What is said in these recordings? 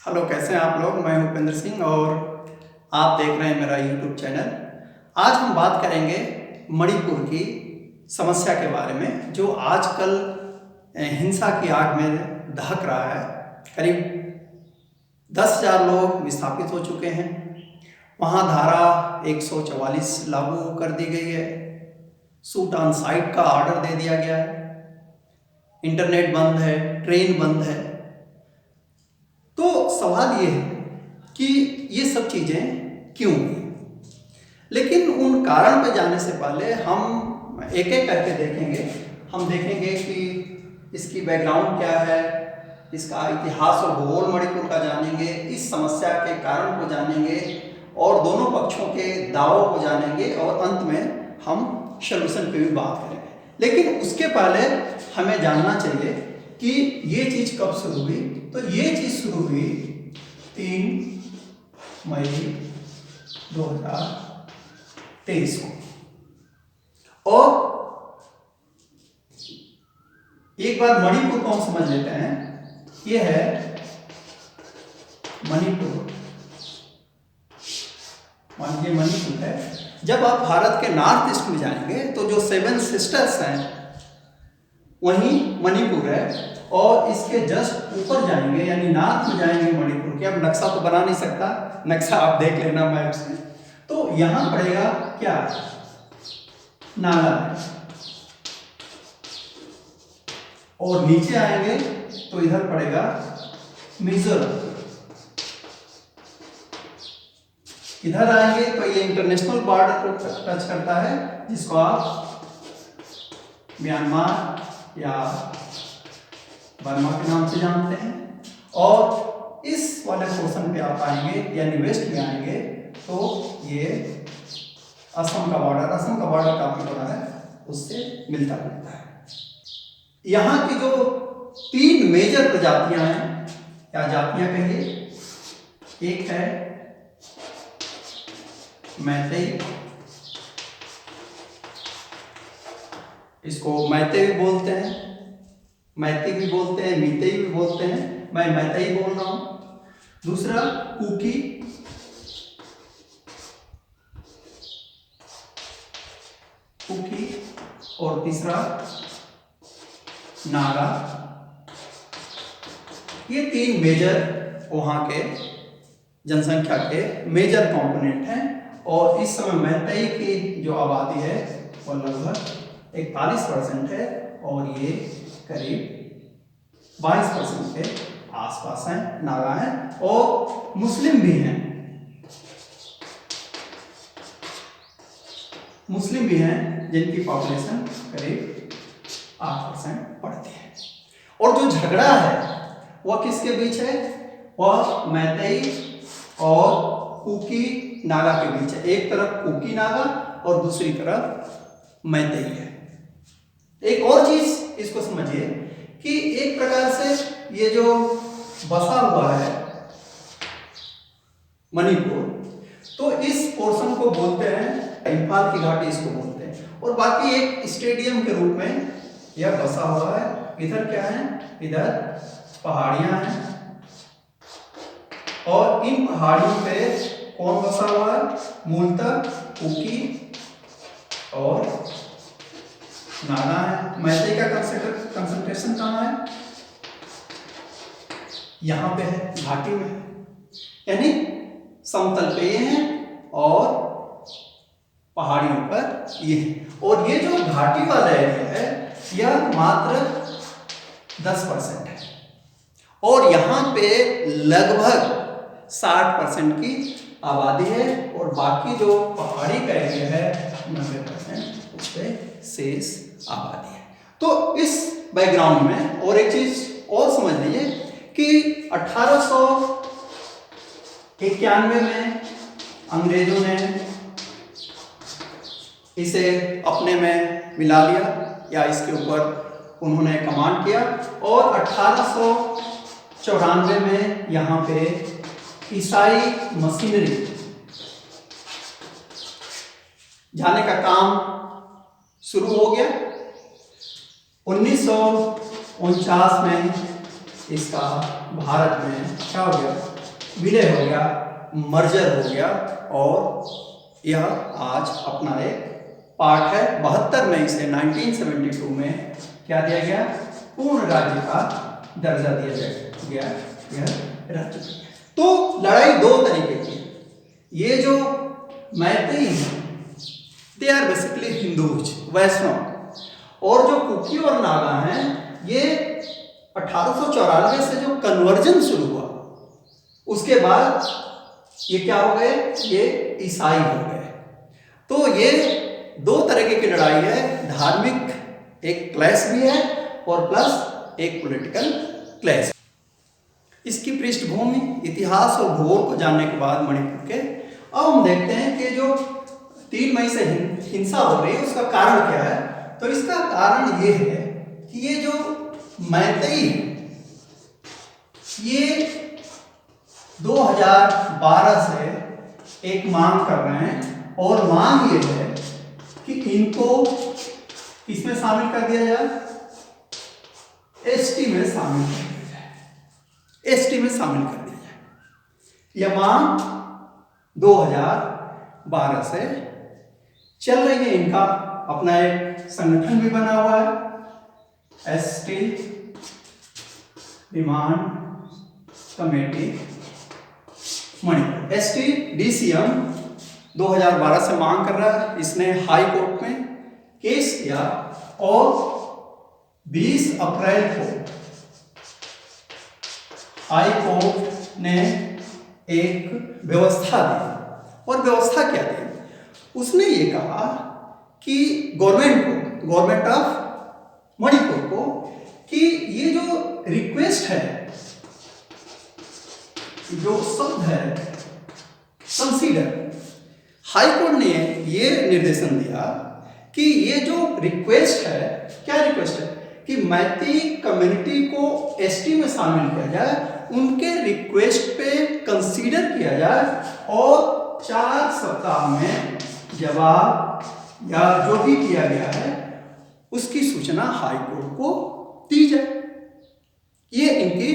Hello, कैसे हैं आप लोग। मैं उपेंद्र सिंह और आप देख रहे हैं मेरा यूट्यूब चैनल। आज हम बात करेंगे मणिपुर की समस्या के बारे में, जो आजकल हिंसा की आग में दहक रहा है। करीब 10,000 लोग विस्थापित हो चुके हैं। वहाँ धारा 144 लागू कर दी गई है। शूट ऑन साइट का ऑर्डर दे दिया गया है। इंटरनेट बंद है, ट्रेन बंद है। तो सवाल ये है कि ये सब चीज़ें क्यों हुई। लेकिन उन कारण पे जाने से पहले हम एक एक करके देखेंगे। हम देखेंगे कि इसकी बैकग्राउंड क्या है, इसका इतिहास और भूगोल मणिपुर का जानेंगे, इस समस्या के कारण को जानेंगे और दोनों पक्षों के दावों को जानेंगे और अंत में हम सलूशन पे भी बात करेंगे। लेकिन उसके पहले हमें जानना चाहिए कि ये चीज़ कब शुरू हुई। तो ये चीज़ शुरू हुई 3 मई 2023 को। और एक बार मणिपुर को हम समझ लेते हैं। ये है मणिपुर। ये मणिपुर है। जब आप भारत के नॉर्थ ईस्ट में जाएंगे तो जो 7 सिस्टर्स हैं वहीं मणिपुर है। और इसके जस्ट ऊपर जाएंगे यानी नॉर्थ में जाएंगे मणिपुर के। अब नक्शा तो बना नहीं सकता, नक्शा आप देख लेना मैप से। तो यहां पड़ेगा क्या, नागालैंड। और नीचे आएंगे तो इधर पड़ेगा मिजोरम। इधर आएंगे तो ये इंटरनेशनल बॉर्डर को टच करता है, जिसको आप म्यांमार या बर्मा के नाम से जानते हैं। और इस वाले पोर्शन पे आप आएंगे यानी वेस्ट में आएंगे तो ये असम का बॉर्डर काफी बड़ा है, उससे मिलता जुलता है। यहाँ की जो 3 मेजर प्रजातियां हैं या जातियां कहिए, एक है मैतेई। इसको मैतेई भी बोलते हैं, मैती भी बोलते हैं, मीतेई भी बोलते हैं। मैं मैतेई बोल रहा हूं। दूसरा कुकी, और तीसरा नागा। ये 3 मेजर वहां के जनसंख्या के मेजर कंपोनेंट हैं। और इस समय मैतेई की जो आबादी है वो लगभग 41% है और ये करीब 22% के आसपास हैं, नागा हैं। और मुस्लिम भी हैं, जिनकी पॉपुलेशन करीब 8% पड़ती है। और जो झगड़ा है वह किसके बीच है, वह मैतेई और कुकी नागा के बीच है। एक तरफ कुकी नागा और दूसरी तरफ मैतेई है। एक और चीज इसको समझिए कि एक प्रकार से ये जो बसा हुआ है मणिपुर, तो इस पोर्शन को बोलते हैं इंफाल की घाटी, इसको बोलते हैं। और बाकी एक स्टेडियम के रूप में यह बसा हुआ है। इधर क्या है, इधर पहाड़ियां हैं। और इन पहाड़ियों पे कौन बसा हुआ है, मूलतः कुकी और नागा है। मैतेई का कंसंट्रेशन कहाँ है, यहां पे है, घाटी में है, यानी समतल पे ये है और पहाड़ियों पर ये है। और ये जो घाटी वाला एरिया है यह मात्र 10% है। और यहाँ पे लगभग 60% की आबादी है। और बाकी जो पहाड़ी का एरिया है 90% उस पर शेष आबादी है। तो इस बैकग्राउंड में और एक चीज और समझ लीजिए कि 1891 में अंग्रेजों ने इसे अपने में मिला लिया या इसके ऊपर उन्होंने कमांड किया। और 1894 में यहाँ पे ईसाई मशीनरी जाने का काम शुरू हो गया। 1949 में इसका भारत में क्या हो गया, विलय हो गया, मर्जर हो गया और यह आज अपना एक पार्ट है। 72 में इसे 1972 में क्या दिया गया, पूर्ण राज्य का दर्जा दिया गया, यह राज्य। तो लड़ाई दो तरीके की है। ये जो मैतेई हैं दे आर बेसिकली हिंदूज, वैष्णव, और जो कुकी और नागा हैं ये 1894 से जो कन्वर्जन शुरू हुआ उसके बाद ये क्या हो गए, ये ईसाई हो गए। तो ये दो तरीके की लड़ाई है, धार्मिक एक क्लैश भी है और प्लस एक पॉलिटिकल क्लैश। इसकी पृष्ठभूमि, इतिहास और भूगोल को जानने के बाद मणिपुर के अब हम देखते हैं कि जो 3 मई से हिंसा हो रही है उसका कारण क्या है। तो इसका कारण ये है कि ये जो मैतेई है ये 2012 से एक मांग कर रहे हैं और मांग ये है कि इनको किसमें शामिल कर दिया जाए, एसटी में शामिल कर दिया जाए, एसटी में शामिल कर दिया जाए। यह मांग 2012 से चल रही है। इनका अपना एक संगठन भी बना हुआ है, ST demand committee Manipur, ST DCM 2012 से मांग कर रहा है। इसने हाई कोर्ट में केस किया और 20 अप्रैल को हाई कोर्ट ने एक व्यवस्था दी। और व्यवस्था क्या दी, उसने ये कहा कि गवर्नमेंट ऑफ मणिपुर को कि ये जो रिक्वेस्ट है, जो शब्द है कंसीडर, हाई कोर्ट ने ये निर्देशन दिया कि ये जो रिक्वेस्ट है, क्या रिक्वेस्ट है कि मैतेई कम्युनिटी को एसटी में शामिल किया जाए, उनके रिक्वेस्ट पे कंसीडर किया जाए और 4 सप्ताह में जवाब या जो भी किया गया है उसकी सूचना हाई कोर्ट को दी जाए। ये इनकी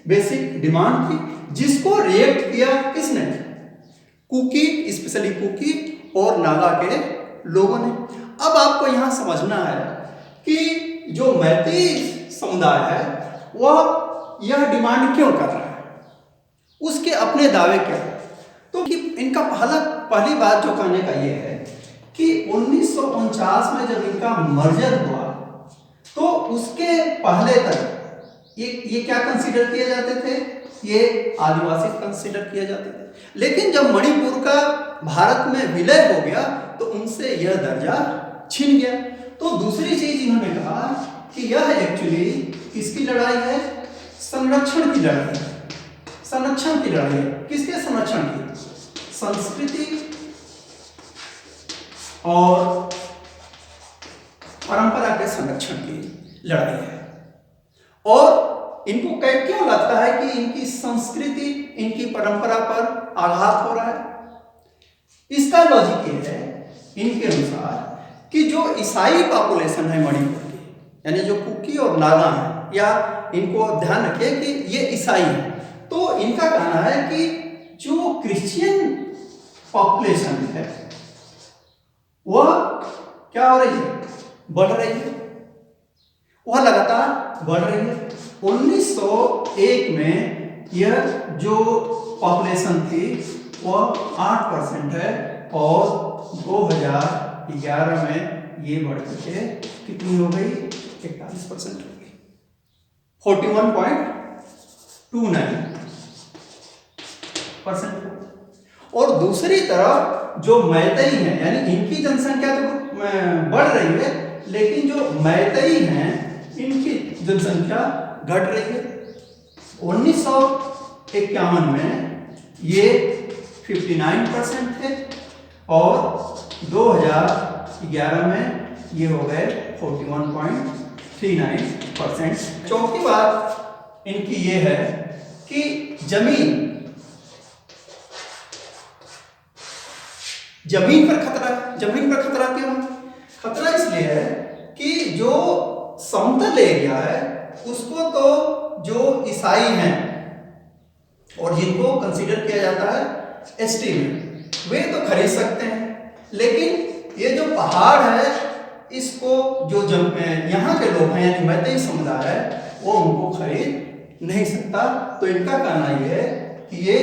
बेसिक डिमांड थी, जिसको रिएक्ट किया किसने, कुकी, स्पेशली कुकी और नागा के लोगों ने। अब आपको यहां समझना है कि जो मैतेई समुदाय है वह यह डिमांड क्यों कर रहा है, उसके अपने दावे क्या है। तो कि इनका पहली बात जो कहने का ये है कि 1949 में जब इनका मर्जर हुआ तो उसके पहले तक ये क्या कंसीडर किए जाते थे, ये आदिवासी कंसीडर किए जाते थे। लेकिन जब मणिपुर का भारत में विलय हो गया तो उनसे यह दर्जा छिन गया। तो दूसरी चीज इन्होंने कहा कि यह एक्चुअली किसकी लड़ाई है, संरक्षण की लड़ाई है। संरक्षण की लड़ाई है, किसके संरक्षण की, संस्कृति और परंपरा के संरक्षण की लड़ाई है। और इनको क्यों लगता है कि इनकी संस्कृति, इनकी परंपरा पर आघात हो रहा है, इसका लॉजिक ये है इनके अनुसार कि जो ईसाई पॉपुलेशन है मणिपुर की, यानी जो कुकी और नागा है, या इनको ध्यान रखिए कि ये ईसाई है, तो इनका कहना है कि जो क्रिश्चियन पॉपुलेशन है वह क्या हो रही है, बढ़ रही है, वह लगातार बढ़ रही है। 1901 में यह जो पॉपुलेशन थी वह 8% है और 2011 में ये बढ़ के कितनी हो गई, 41% हो गई, 41.29%। और दूसरी तरफ जो मैतेई हैं, यानी इनकी जनसंख्या तो बढ़ रही है, लेकिन जो मैतेई हैं इनकी जनसंख्या घट रही है। 1951 में ये 59% थे और 2011 में ये हो गए 41.39%। चौथी बात इनकी ये है कि जमीन पर खतरा है। जमीन पर खतरा क्यों? खतरा इसलिए है कि जो समतल एरिया है उसको तो जो ईसाई हैं और जिनको कंसीडर किया जाता है एसटी में, वे तो खरीद सकते हैं, लेकिन ये जो पहाड़ है इसको जो यहाँ के लोग हैं यानी मैतेई समुदाय है वो उनको खरीद नहीं सकता। तो इनका कहना ये है कि ये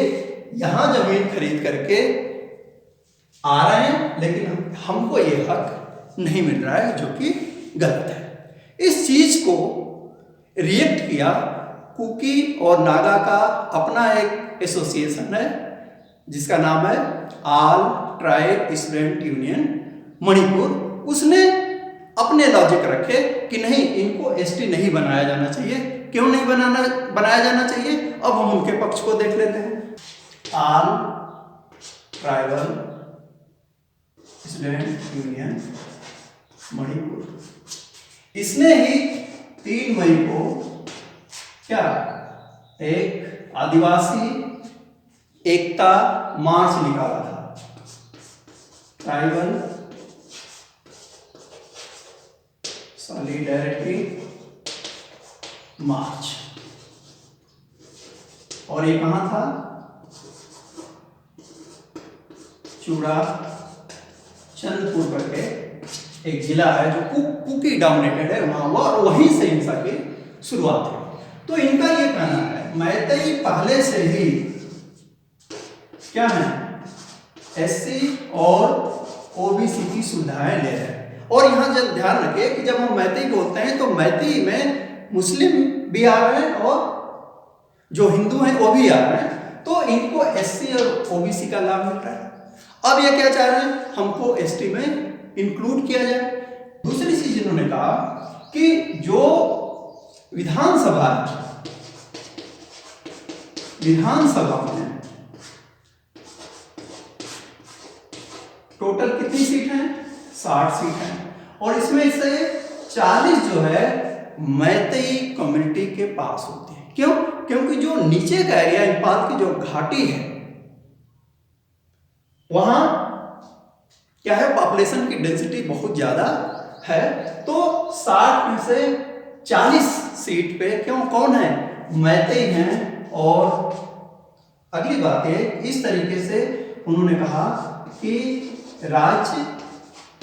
यहाँ जमीन खरीद करके आ रहे हैं, लेकिन हमको ये हक नहीं मिल रहा है, जो कि गलत है। इस चीज को रिएक्ट किया कुकी और नागा का अपना एक एसोसिएशन है जिसका नाम है all tribe student union Manipur. उसने अपने लॉजिक रखे कि नहीं, इनको एसटी नहीं बनाया जाना चाहिए। क्यों नहीं बनाया जाना चाहिए, अब हम उनके पक्ष को देख लेते हैं। All tribal student union Manipur, इसने ही 3 मई को क्या एक आदिवासी एकता मार्च निकाला था, ट्राइबल सॉलिडेरिटी मार्च। और ये कहां था, चूड़ा चंदपुर करके एक जिला है जो कुकी डोमिनेटेड है वहां हुआ, और वहीं से हिंसा की शुरुआत हुई। तो इनका ये कहना है मैतेई पहले से ही क्या है, एससी और ओबीसी की सुविधाएं ले रहे हैं। और यहां जब ध्यान रखें कि जब हम मैतेई बोलते हैं तो मैतेई में मुस्लिम भी आ रहे हैं और जो हिंदू हैं वो भी आ रहे हैं, तो इनको एससी और ओबीसी का लाभ मिल रहा है। अब ये क्या चाह रहे हैं, हमको एसटी में इंक्लूड किया जाए। दूसरी चीज इन्होंने कहा कि जो विधानसभा में टोटल कितनी सीट हैं, 60 सीट हैं, और इसमें से 40 जो है मैतेई कम्युनिटी के पास होती है। क्यों? क्योंकि जो नीचे का एरिया इंफाल की जो घाटी है वहां क्या है, पॉपुलेशन की डेंसिटी बहुत ज्यादा है, तो 60 में से 40 सीट पे क्यों कौन है, मैतेई हैं। और अगली बात है, इस तरीके से उन्होंने कहा कि राज्य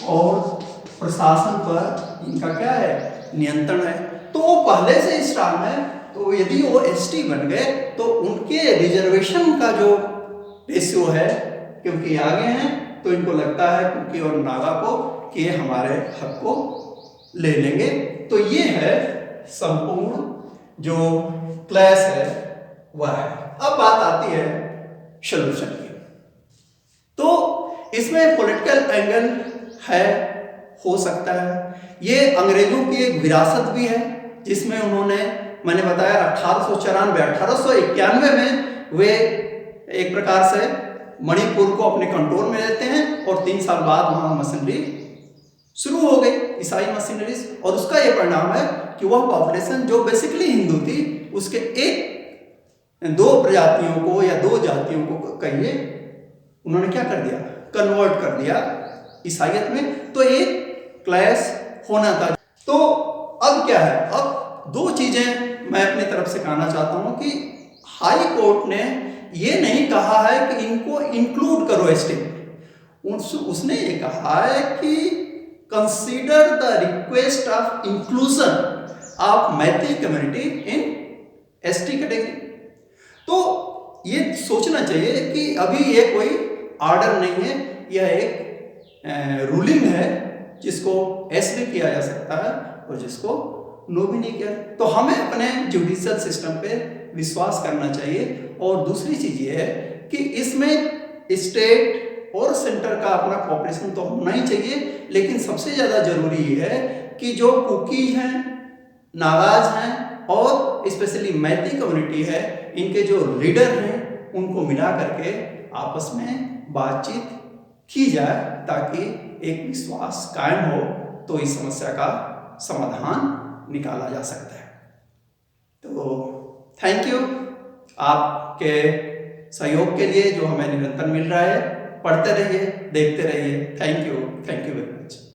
और प्रशासन पर इनका क्या है, नियंत्रण है। तो वो पहले से स्ट्रांग है, तो यदि वो एसटी बन गए तो उनके रिजर्वेशन का जो रेशियो है, क्योंकि आगे हैं, तो इनको लगता है कुकी और नागा को कि ये हमारे हक को ले लेंगे। तो ये है संपूर्ण जो क्लैश है वह है। अब बात आती है सॉल्यूशन की। तो इसमें पॉलिटिकल एंगल है, हो सकता है ये अंग्रेजों की एक विरासत भी है, जिसमें उन्होंने, मैंने बताया 1891 में वे एक प्रकार से मणिपुर को अपने कंट्रोल में लेते हैं, और 3 साल बाद वहां मशीनरी शुरू हो गई, ईसाई मशीनरीज। और उसका यह परिणाम है कि वह पॉपुलेशन जो बेसिकली हिंदू थी, उसके 2 प्रजातियों को या 2 जातियों को कहिए, उन्होंने क्या कर दिया, कन्वर्ट कर दिया ईसाइयत में। तो एक क्लैश होना था। तो अब क्या है, अब 2 चीजें मैं अपनी तरफ से कहना चाहता हूं कि हाई कोर्ट ने ये नहीं कहा है कि इनको इंक्लूड करो एसटी में, उसने ये कहा है कि consider the request of inclusion of Meitei community in ST category. तो ये सोचना चाहिए कि अभी ये कोई ऑर्डर नहीं है, यह एक रूलिंग है जिसको एस भी किया जा सकता है और जिसको नो भी नहीं किया। तो हमें अपने जुडिशियल सिस्टम पे विश्वास करना चाहिए। और दूसरी चीज ये है कि इसमें स्टेट और सेंटर का अपना कोऑपरेशन तो होना ही चाहिए, लेकिन सबसे ज़्यादा जरूरी ये है कि जो कुकीज हैं, नागाज हैं और स्पेशली मैतेई कम्युनिटी है, इनके जो लीडर हैं उनको मिला करके आपस में बातचीत की जाए ताकि एक विश्वास कायम हो, तो इस समस्या का समाधान निकाला जा सकता है। तो थैंक यू आपके सहयोग के लिए जो हमें निरंतर मिल रहा है। पढ़ते रहिए, देखते रहिए। Thank you very much.